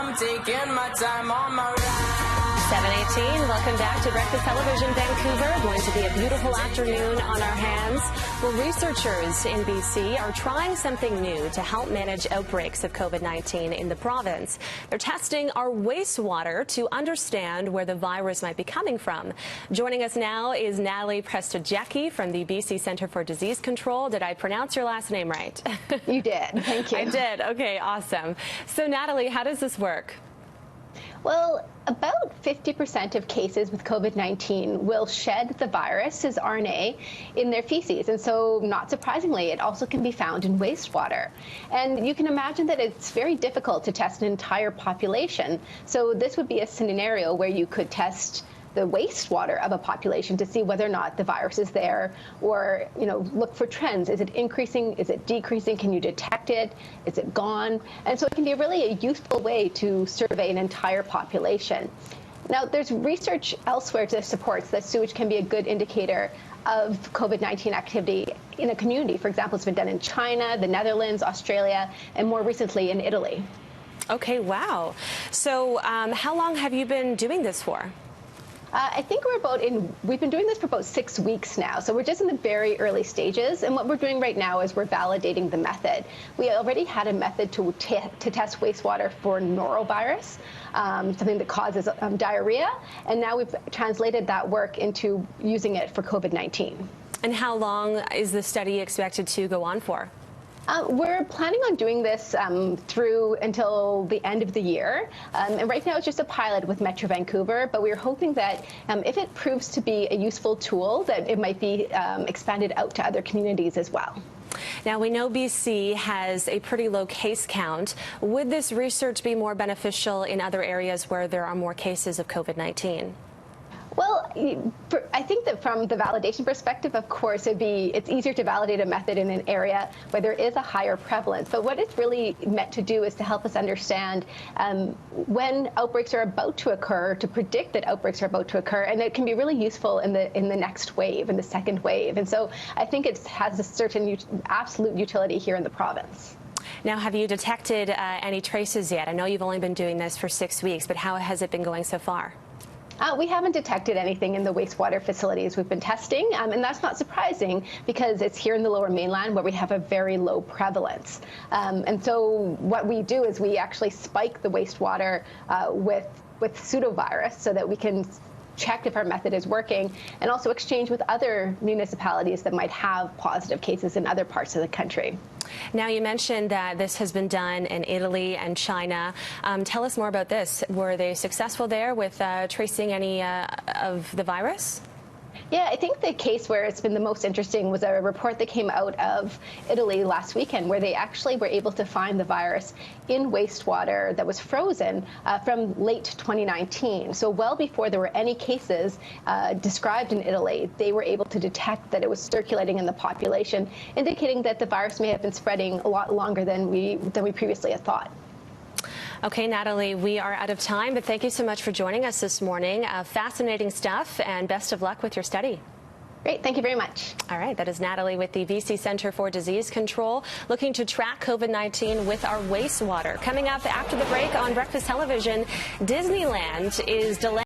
I'm taking my time on my ride. 7:18. Welcome back to Breakfast Television Vancouver. Going to be a beautiful afternoon on our hands. Well, researchers in BC are trying something new to help manage outbreaks of COVID-19 in the province. They're testing our wastewater to understand where the virus might be coming from. Joining us now is Natalie Prestojecki from the BC Centre for Disease Control. Did I pronounce your last name right? You did. Thank you. I did. Okay, awesome. So, Natalie, how does this work? Well, about 50% of cases with COVID-19 will shed the virus's RNA in their feces. And so, not surprisingly, it also can be found in wastewater. And you can imagine that it's very difficult to test an entire population. So this would be a scenario where you could test the wastewater of a population to see whether or not the virus is there, or look for trends. Is it increasing? Is it decreasing? Can you detect it? Is it gone? And so it can be really a useful way to survey an entire population. Now, there's research elsewhere that supports that sewage can be a good indicator of COVID-19 activity in a community. For example, it's been done in China, the Netherlands, Australia, and more recently in Italy. Okay, wow. So how long have you been doing this for? I think we've been doing this for about 6 weeks now, so we're just in the very early stages. And what we're doing right now is we're validating the method. We already had a method to test wastewater for norovirus, something that causes diarrhea, and now we've translated that work into using it for COVID-19. And how long is the study expected to go on for? We're planning on doing this through until the end of the year. And right now it's just a pilot with Metro Vancouver, but we're hoping that if it proves to be a useful tool, that it might be expanded out to other communities as well. Now, we know BC has a pretty low case count. Would this research be more beneficial in other areas where there are more cases of COVID-19? Well, I think that from the validation perspective, of course, it's easier to validate a method in an area where there is a higher prevalence. But what it's really meant to do is to help us understand when outbreaks are about to occur, to predict that outbreaks are about to occur, and it can be really useful in the next wave, in the second wave. And so I think it has a certain absolute utility here in the province. Now, have you detected any traces yet? I know you've only been doing this for 6 weeks, but how has it been going so far? We haven't detected anything in the wastewater facilities we've been testing, and that's not surprising because it's here in the Lower Mainland where we have a very low prevalence. And so what we do is we actually spike the wastewater with pseudovirus so that we can check if our method is working, and also exchange with other municipalities that might have positive cases in other parts of the country. Now, you mentioned that this has been done in Italy and China. Tell us more about this. Were they successful there with tracing any of the virus? Yeah, I think the case where it's been the most interesting was a report that came out of Italy last weekend, where they actually were able to find the virus in wastewater that was frozen from late 2019. So well before there were any cases described in Italy, they were able to detect that it was circulating in the population, indicating that the virus may have been spreading a lot longer than we previously had thought. Okay, Natalie, we are out of time, but thank you so much for joining us this morning. Fascinating stuff, and best of luck with your study. Great. Thank you very much. All right. That is Natalie with the BC Centre for Disease Control, looking to track COVID-19 with our wastewater. Coming up after the break on Breakfast Television, Disneyland is delaying